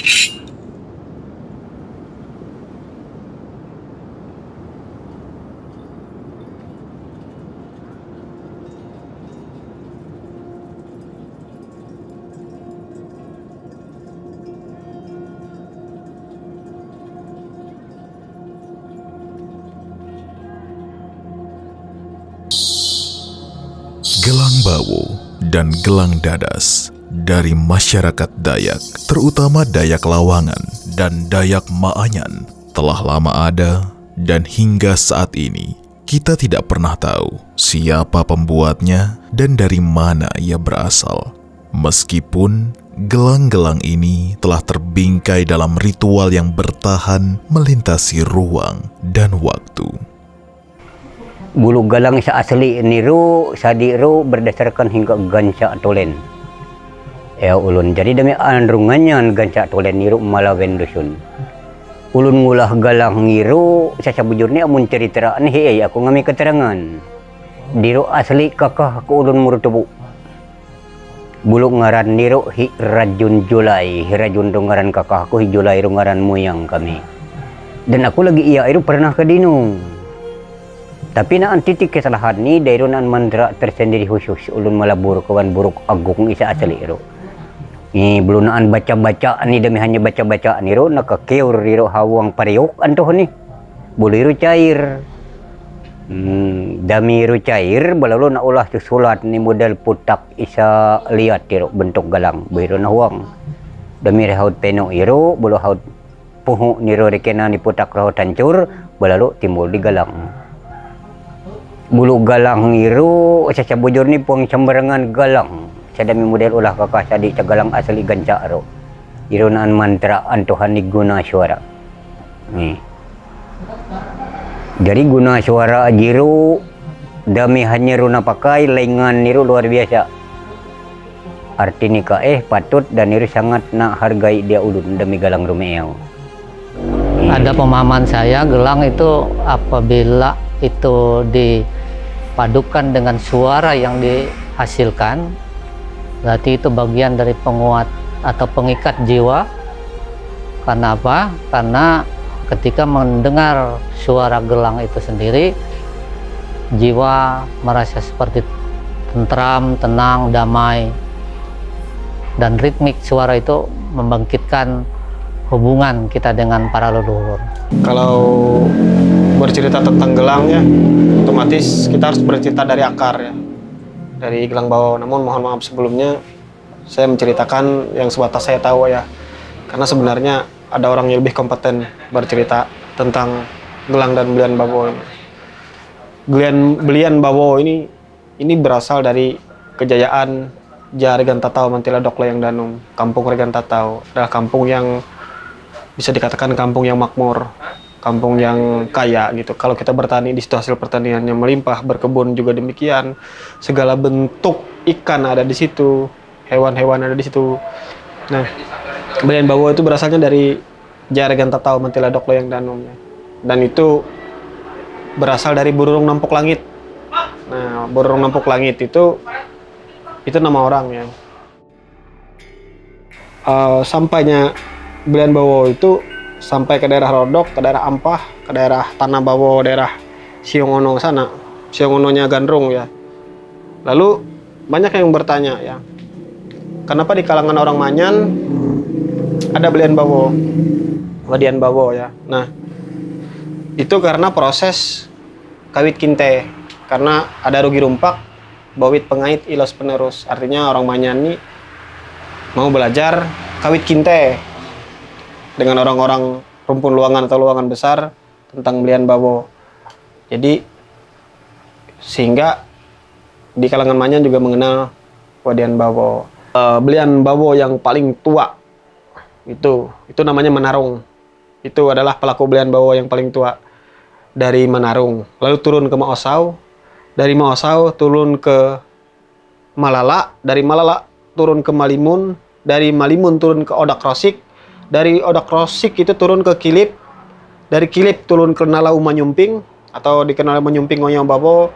Gelang Bawo dan gelang dadas dari masyarakat Dayak, terutama Dayak Lawangan dan Dayak Maanyan, telah lama ada dan hingga saat ini kita tidak pernah tahu siapa pembuatnya dan dari mana ia berasal. Meskipun gelang-gelang ini telah terbingkai dalam ritual yang bertahan melintasi ruang dan waktu. Bulu galang sa asli niru sadiru berdasarkan hingga ganca tolen. Ya ulun. Jadi demi andrungannya ganca tolen niru malawen dusun. Ulun ngulah galang niru sasabujurnya amun cerita nih aku ngami keterangan. Diru asli kakah aku ulun murutubu. Bulu ngaran niru hi Rajun Julai, hi Rajun ngaran kakah aku, hi Julai ngaran moyang kami. Dan aku lagi iya itu pernah ke dino. Tapi naan titik kesalahan ni dari naan mantra tersendiri khusus ulun malabur kawan buruk agung isa asli ro. Ni belum naan baca-baca ni demi hanya baca-baca ni ro nakakeur ro hawang pariuk antoh ni. Boleh ro cair. Dami ro cair balalu na ulah tu sulat ni model putak isa liat ro bentuk galang biro na huang. Dami haud peno iro bolo haud puhu ni ro rekena ni putak raut hancur balalu timbul di galang. Bulu galang iru caca bujur ni puang cambarangan galang sadami model ulah kakak sadi galang asli ganca ro iru naan mantra antuhan ni guna suara ni jadi guna suara jiru dami hanya runa pakai lengan niru luar biasa arti nikah patut dan niru sangat nak hargai dia ulun demi galang Romeo. Ada pemahaman saya gelang itu apabila itu dipadukan dengan suara yang dihasilkan, berarti itu bagian dari penguat atau pengikat jiwa. Karena apa? Karena ketika mendengar suara gelang itu sendiri, jiwa merasa seperti tentram, tenang, damai, dan ritmik suara itu membangkitkan hubungan kita dengan para leluhur. Kalau bercerita tentang gelang ya, otomatis kita harus bercerita dari akar ya, dari gelang Bawo. Namun mohon maaf sebelumnya, saya menceritakan yang sebatas saya tahu ya, karena sebenarnya ada orang yang lebih kompeten bercerita tentang gelang dan belian Bawo. Belian Bawo ini berasal dari kejayaan Regan Tatau Mantila Dokle yang Danum. Kampung Regan Tatau adalah kampung yang bisa dikatakan kampung yang makmur, kampung yang kaya gitu. Kalau kita bertani di situ hasil pertaniannya melimpah, berkebun juga demikian. Segala bentuk ikan ada di situ, hewan-hewan ada di situ. Nah, belian Bawo itu berasalnya dari Regan Tatau Mantila Dokle yang Danum. Dan itu berasal dari burung nampuk langit. Nah, burung nampuk langit itu nama orang ya. Sampainya belian Bawo itu sampai ke daerah Rodok, ke daerah Ampah, ke daerah Tanah Bawo, daerah Siongono sana. Siongononya Gandrung ya. Lalu banyak yang bertanya ya, kenapa di kalangan orang Manyan ada belian Bawo, Wadian Bawo ya. Nah, itu karena proses kawit kinte, karena ada rugi rumpak, bawit pengait, ilos penerus. Artinya orang Manyan ini mau belajar kawit kinte dengan orang-orang rumpun luangan atau luangan besar tentang belian Bawo. Jadi sehingga di kalangan Manyan juga mengenal Wadian Bawo. Belian Bawo yang paling tua itu namanya Menarung. Itu adalah pelaku belian Bawo yang paling tua dari Menarung. Lalu turun ke Maosau, dari Maosau turun ke Malala, dari Malala turun ke Malimun, dari Malimun turun ke Odak Rosik, dari Odak Rosik itu turun ke Kilip, dari Kilip turun ke Nalau Manyumping atau dikenal Manyumping Ngoyong Bawo,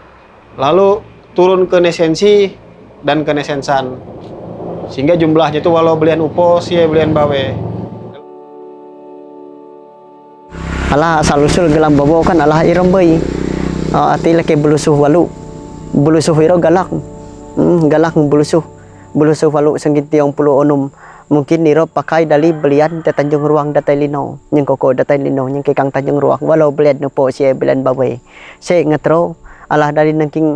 lalu turun ke Nesensi dan ke Nesensan. Sehingga jumlahnya itu walau belian Upo, sia belian Bawe. Alah asal usul gelang bawa kan alah iram bayi. Ati laki bulusuh walu. Bulusuh iro galak. Galak bulusuh. Bulusuh walu senggit 36. Mungkin iro pakai dari belian te Tanjung Ruang datai lino. Yang koko datai lino yang kekang Tanjung Ruang walau belian nopo si belian bawe. Se ngetro alah dari nangking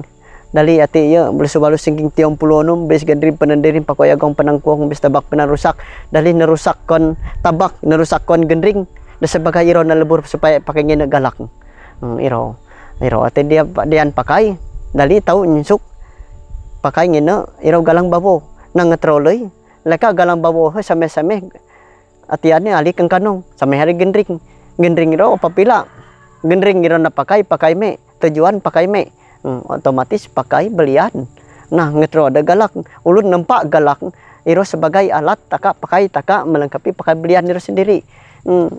dari ati ya bulusuh walu sengging 36 bes gendri penendirin pakai agong penangkuang bes tabak penarusak dari nerusak kon tabak nerusak kon gendring. Dan sebagai iro na lebur supaya pakai ngena galak. Iro ate dia pakai dali tahu nyusuk pakai ngena iro galang babo nang ngetroloi leka galang babo he same-same atiane ali keng kanong same hari gendring iro apabila gendring iro na pakai me tujuan pakai me otomatis pakai belian. Nah ngetro ada galak ulun nampak galak iro sebagai alat taka pakai taka melengkapi pakai belian iro sendiri.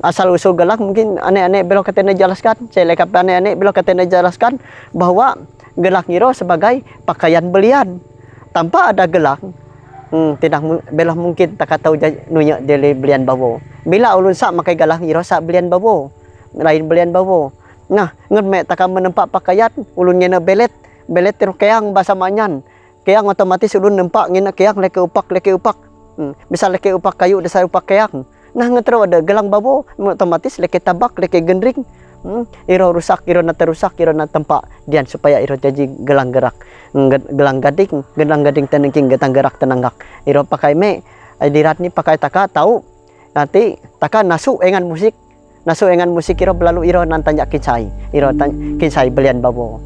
Asal usul galak mungkin aneh-aneh belok katanya jelaskan saya lekap aneh-aneh belok katanya jelaskan bahwa gelak ngiro sebagai pakaian belian tanpa ada gelak tidak belok mungkin tak tahu nunyak dari belian bawo bila ulun sak makai galak ngiro sak belian bawo lain belian bawo. Nah ngerme tak menempak pakaian ulun ngena belet tiru keang bahasa manyan keang otomatis ulun nempak ngena keang leke upak bisa leke upak kayu dasar upak keang. Nah ngetro ada gelang babo otomatis leke tabak leke gendring iro rusak iro na terusak iro na tempat dian supaya iro jadi gelang gerak gelang gading tenengking getang gerak tenanggak iro pakai me dirat ni pakai taka tahu nanti taka nasu engan musik iro belalu iro nantanjak kinsai iro kinsai belian babo.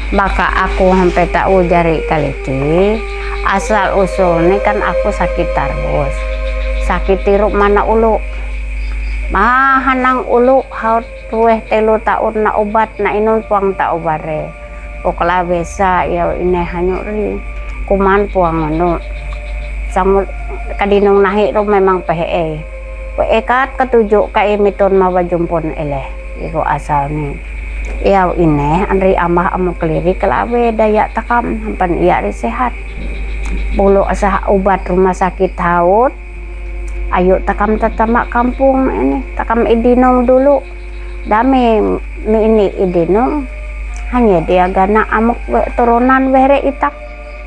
Maka aku sampai tahu jari kali ini asal usulnya kan aku sakit terus sakit tiruk mana ulu mahanang ulu haut tueh telu tahun na obat na inun puang tak obare pokoknya bisa ya ini hanya kuman puang anu samul kadinong nahi ro memang PHE kat ketujuh kai miton mawa jumpon eleh iku asalnya. Ya ini andri amah amu keliri kelawe daya takam hampan iya sehat bulu asah obat rumah sakit haut ayo takam tatamak kampung ini takam idinong dulu dami ini idinong hanya dia gana amuk turunan were itak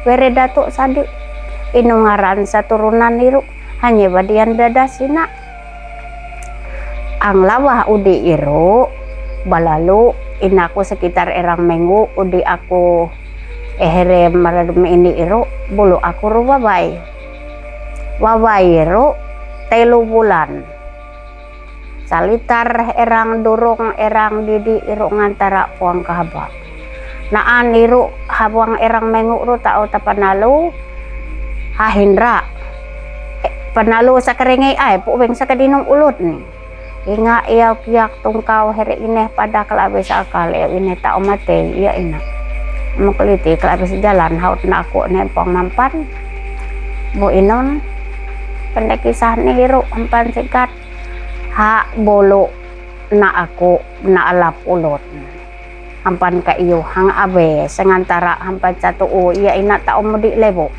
were datuk sadik inungaran saturunan iru hanya badian dadasina ang lawah udi iru balalu inaku sekitar erang minggu udi aku ehere maradum ini iru bulu aku ru wabai iru telu bulan salitar erang durung erang didi iru ngantara puang kahaba naan iru habuang erang minggu ru tau tapanalu hahindra panalu sakeringai ay puwing sakadinong ulut nih inga iya kiyak tungkau here ineh pada kelabis akal ini tak mate iya ina mukliti kelabis jalan haut na aku nempong nampan bu inon pendek kisah niru empan sikat ha bolu na aku na alap ulut ampan ka iyo hang abe sengantara ampan satu iya ina tak omodi lebo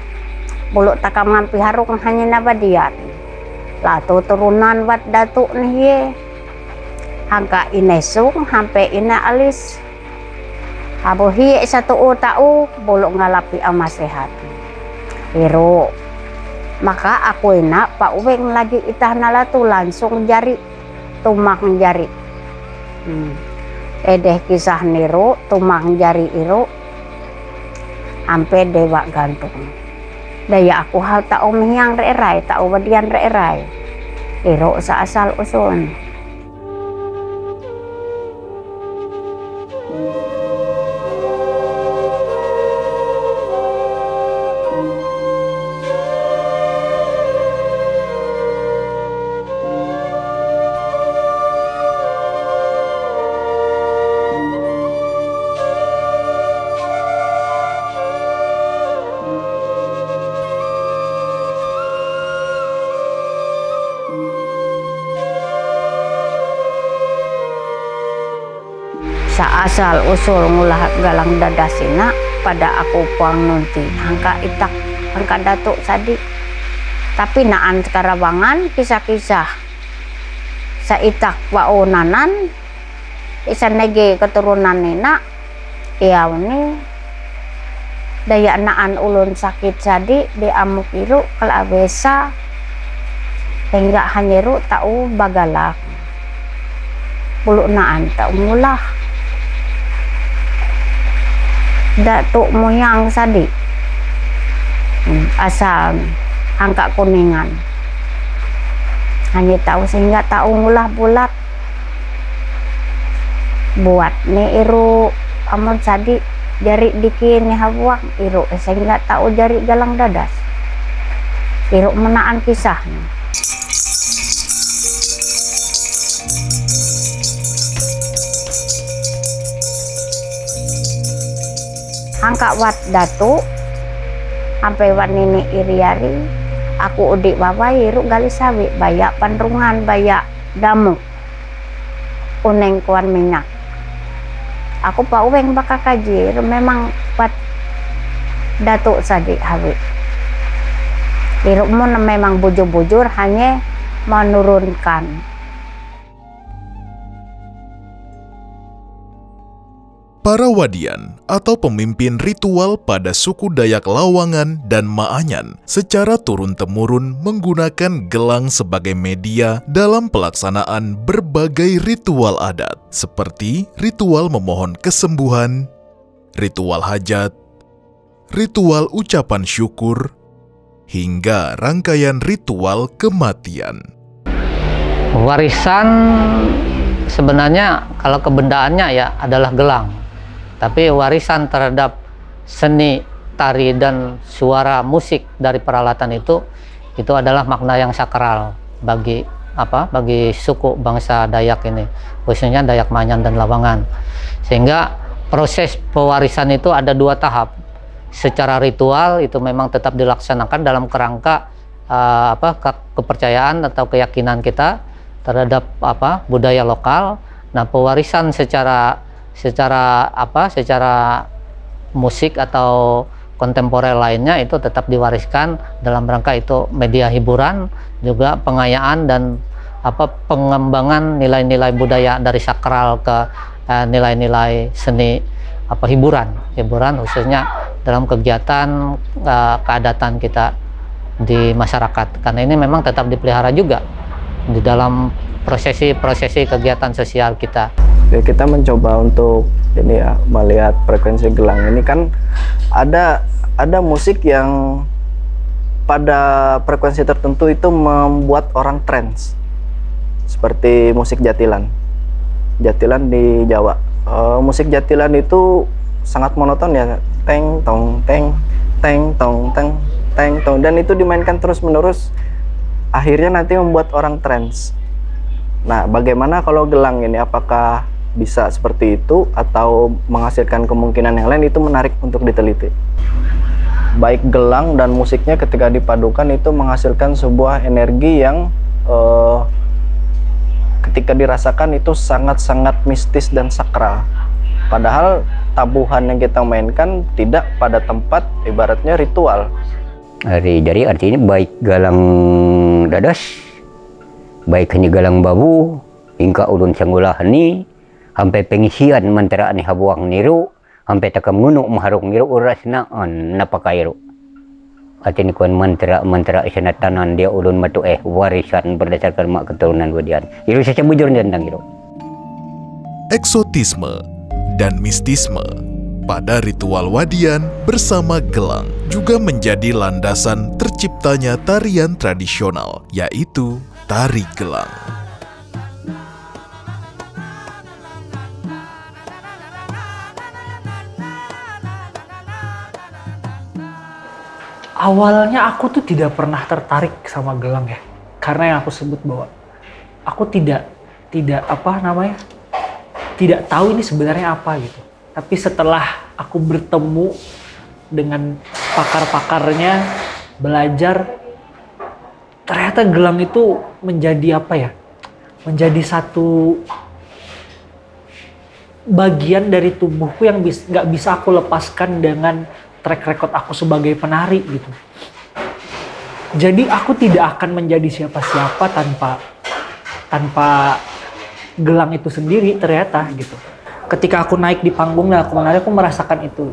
bolu takam ngampi haruk hanya nabadian lato turunan wat datuk nih hangka inesung hampe ina alis habohi satu tau bolok ngalapi ama sehat iro maka aku ina pak uweng lagi itah nalatu langsung jari tumak jari edeh kisah niro tumak jari iro hampe dewa gantung daya aku hal tak omhyang reerai tak obadian reerai iro sa asal usun asal usul ngulah galang dadasina pada aku puang nunti hangka itak angkat Datuk Sadik. Tapi naan sekarabangan kisah-kisah saitak waonanan isan nege keturunan nena iau ni daya naan ulun sakit Sadik di amuk iru kalabesa hingga hanyeru tau bagalak bulu naan tau mulah Datuk moyang Sadik asal angka kuningan hanya tahu sehingga tahu mulah bulat buat nih iru amun Sadik jari diki nih habuang iru sehingga tahu jari galang dadas iru menaan kisahnya. Angka wat Datuk sampai wat nini iriari aku udik bawa iru gali sawi bayak pandrungan bayak damu uneng kuan minyak aku pauweng baka kaji memang wat Datuk Sadik hawi iru mun memang bujur-bujur hanya menurunkan. Para wadian atau pemimpin ritual pada suku Dayak Lawangan dan Maanyan secara turun-temurun menggunakan gelang sebagai media dalam pelaksanaan berbagai ritual adat seperti ritual memohon kesembuhan, ritual hajat, ritual ucapan syukur, hingga rangkaian ritual kematian. Warisan sebenarnya kalau kebendaannya ya adalah gelang. Tapi warisan terhadap seni, tari, dan suara musik dari peralatan itu adalah makna yang sakral bagi suku bangsa Dayak ini, khususnya Dayak Maanyan dan Lawangan. Sehingga proses pewarisan itu ada dua tahap. Secara ritual itu memang tetap dilaksanakan dalam kerangka kepercayaan atau keyakinan kita terhadap budaya lokal. Nah, pewarisan secara musik atau kontemporer lainnya itu tetap diwariskan dalam rangka itu media hiburan, juga pengayaan dan pengembangan nilai-nilai budaya dari sakral ke nilai-nilai seni hiburan khususnya dalam kegiatan keadatan kita di masyarakat, karena ini memang tetap dipelihara juga di dalam prosesi kegiatan sosial kita. Oke, kita mencoba untuk ini ya, melihat frekuensi gelang ini kan ada musik yang pada frekuensi tertentu itu membuat orang trance, seperti musik jatilan di Jawa. Musik jatilan itu sangat monoton ya, teng tong teng teng tong teng teng tong, dan itu dimainkan terus menerus, akhirnya nanti membuat orang trance. Nah, bagaimana kalau gelang ini, apakah bisa seperti itu atau menghasilkan kemungkinan yang lain? Itu menarik untuk diteliti. Baik gelang dan musiknya ketika dipadukan itu menghasilkan sebuah energi yang ketika dirasakan itu sangat-sangat mistis dan sakral. Padahal tabuhan yang kita mainkan tidak pada tempat, ibaratnya ritual. Jadi artinya baik galang dadas, baik hanya galang babu, hingga ulun sanggulah ni, sampai pengisian mentera ni habuang niru, sampai takam ngunuk maharuk niru uras naan napakairu. Artinya kuan mantra isanatanan dia ulun matu warisan berdasarkan mak keturunan wadian. Iru saja bujur tentang iru. Eksotisme dan mistisme pada ritual wadian bersama gelang juga menjadi landasan terciptanya tarian tradisional, yaitu tari gelang. Awalnya aku tuh tidak pernah tertarik sama gelang ya, karena yang aku sebut bahwa aku tidak tahu ini sebenarnya apa gitu. Tapi setelah aku bertemu dengan pakar-pakarnya, belajar, ternyata gelang itu menjadi menjadi satu bagian dari tubuhku yang nggak bisa aku lepaskan dengan track record aku sebagai penari gitu. Jadi aku tidak akan menjadi siapa-siapa tanpa gelang itu sendiri ternyata gitu. Ketika aku naik di panggung dan aku menari, aku merasakan itu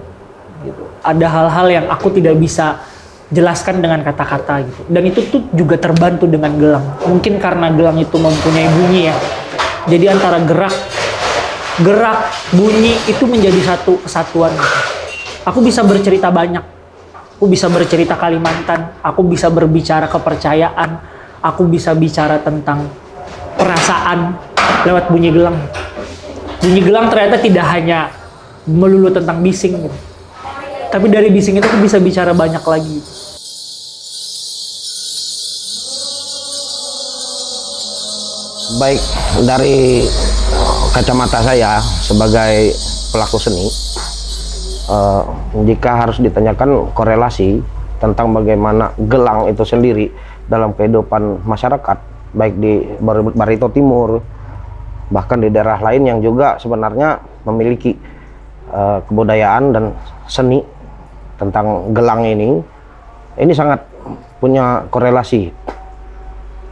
gitu. Ada hal-hal yang aku tidak bisa jelaskan dengan kata-kata gitu. Dan itu tuh juga terbantu dengan gelang. Mungkin karena gelang itu mempunyai bunyi ya. Jadi antara gerak, bunyi itu menjadi satu kesatuan gitu. Aku bisa bercerita banyak. Aku bisa bercerita Kalimantan, aku bisa berbicara kepercayaan, aku bisa bicara tentang perasaan lewat bunyi gelang. Bunyi gelang ternyata tidak hanya melulu tentang bising gitu. Tapi dari bising itu aku bisa bicara banyak lagi. Baik, dari kacamata saya sebagai pelaku seni, jika harus ditanyakan korelasi tentang bagaimana gelang itu sendiri dalam kehidupan masyarakat, baik di Barito Timur, bahkan di daerah lain yang juga sebenarnya memiliki kebudayaan dan seni tentang gelang ini sangat punya korelasi,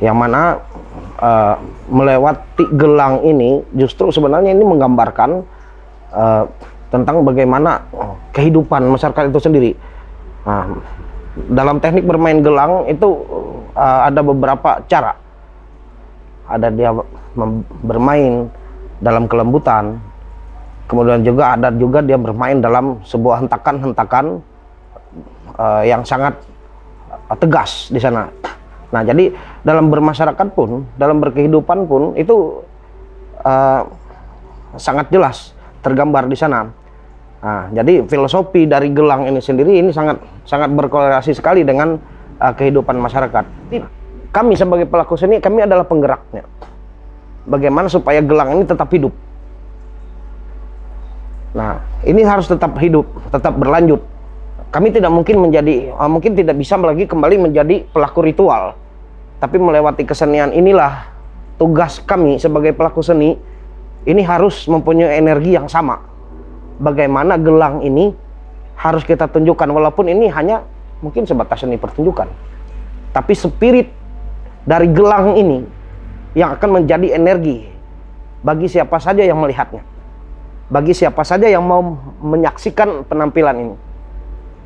yang mana melewati gelang ini justru sebenarnya ini menggambarkan tentang bagaimana kehidupan masyarakat itu sendiri. Nah, dalam teknik bermain gelang itu ada beberapa cara. Ada dia bermain dalam kelembutan, kemudian juga ada dia bermain dalam sebuah hentakan-hentakan yang sangat tegas di sana. Nah, jadi dalam bermasyarakat pun, dalam berkehidupan pun itu sangat jelas tergambar di sana. Nah, jadi filosofi dari gelang ini sendiri ini sangat berkorelasi sekali dengan kehidupan masyarakat. Kami sebagai pelaku seni, kami adalah penggeraknya. Bagaimana supaya gelang ini tetap hidup. Nah, ini harus tetap hidup, tetap berlanjut. Kami tidak mungkin tidak bisa lagi kembali menjadi pelaku ritual. Tapi melewati kesenian inilah tugas kami sebagai pelaku seni. Ini harus mempunyai energi yang sama. Bagaimana gelang ini harus kita tunjukkan, walaupun ini hanya mungkin sebatas seni pertunjukan. Tapi spirit dari gelang ini yang akan menjadi energi bagi siapa saja yang melihatnya, bagi siapa saja yang mau menyaksikan penampilan ini.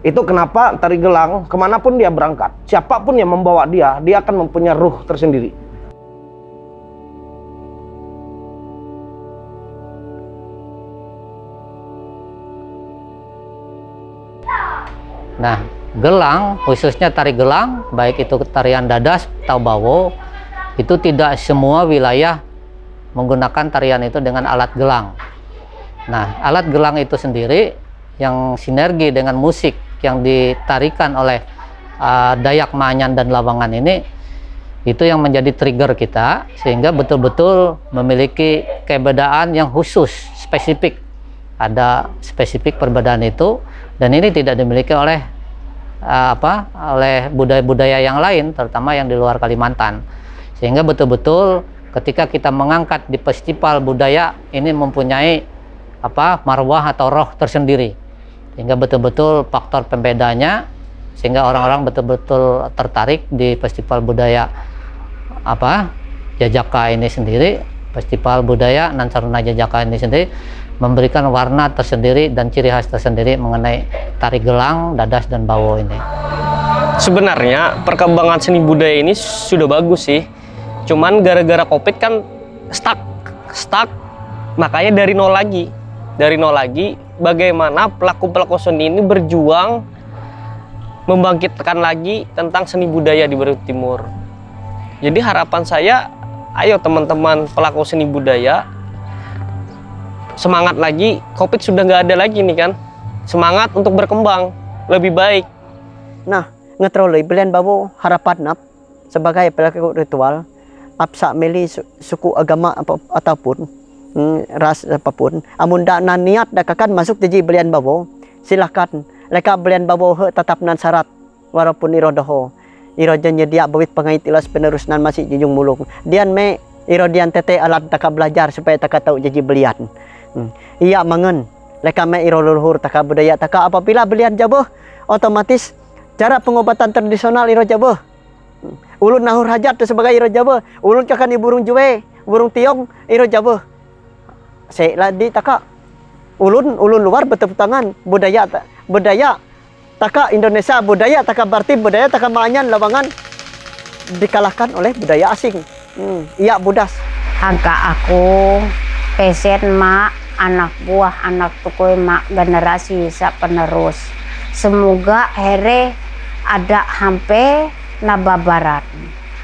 Itu kenapa tari gelang kemanapun dia berangkat, siapapun yang membawa dia akan mempunyai ruh tersendiri. Nah, gelang, khususnya tari gelang, baik itu tarian dadas atau bawo, itu tidak semua wilayah menggunakan tarian itu dengan alat gelang. Nah, alat gelang itu sendiri yang sinergi dengan musik yang ditarikan oleh Dayak Maanyan dan Lawangan ini, itu yang menjadi trigger kita, sehingga betul-betul memiliki keberadaan yang khusus, spesifik. Ada spesifik perbedaan itu, dan ini tidak dimiliki oleh oleh budaya-budaya yang lain, terutama yang di luar Kalimantan. Sehingga betul-betul ketika kita mengangkat di festival budaya ini mempunyai marwah atau roh tersendiri, sehingga betul-betul faktor pembedanya, sehingga orang-orang betul-betul tertarik di festival budaya Jajaka ini sendiri. Festival budaya Nan Saruna Jajaka ini sendiri memberikan warna tersendiri dan ciri khas tersendiri mengenai tari gelang, dadas, dan bawo ini. Sebenarnya perkembangan seni budaya ini sudah bagus sih, cuman gara-gara COVID kan stuck, makanya dari nol lagi bagaimana pelaku-pelaku seni ini berjuang membangkitkan lagi tentang seni budaya di Barito Timur. Jadi harapan saya, ayo teman-teman pelaku seni budaya, semangat lagi. COVID sudah nggak ada lagi nih kan, semangat untuk berkembang lebih baik. Nah, ngetroloi belian bawo harapan sebagai pelaku ritual, apsa meli suku agama ataupun ras apapun, amun dak nan niat dak akan masuk jadi belian bawo, silakan. Leka belian bawo tetap nan syarat, walaupun irodoho. Iro nyedia bawit pengait ilas penerus nan masih junjung mulung. Dian iro dian tete alat taka belajar supaya taka tahu jadi belian. Iya mangen lekame iro leluhur taka budaya taka. Apabila belian jaboh, otomatis cara pengobatan tradisional iro jaboh. Ulun nahur hajat sebagai iro jaboh. Ulun kakani burung juwe, burung tiong iro jaboh. Saya di taka ulun luar bertepuk tangan budaya taka Indonesia, budaya taka berarti budaya taka Maanyan Lawangan dikalahkan oleh budaya asing. Iya budas. Angka aku pesen mak anak buah anak tukui mak generasi sa penerus. Semoga here ada hampe nababarat,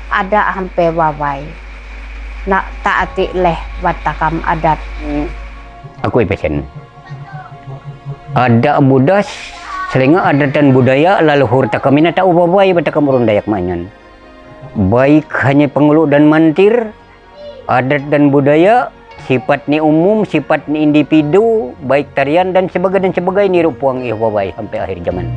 ada hampe wawai. Nak taati leh batakam adat. Aku pesen. Ada budas, selinga adat dan budaya leluhur takamina tak ubah-ubah batakam urun Dayak Maanyan. Baik hanya pengulu dan mantir, adat dan budaya, sifat ni umum, sifat ni individu, baik tarian dan sebagainya ni rupuang ihwawai sampai akhir zaman.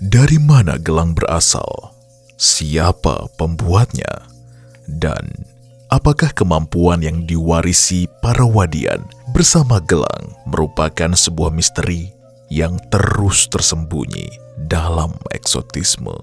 Dari mana gelang berasal? Siapa pembuatnya? Dan apakah kemampuan yang diwarisi para wadian bersama gelang merupakan sebuah misteri yang terus tersembunyi dalam eksotisme?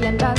Dan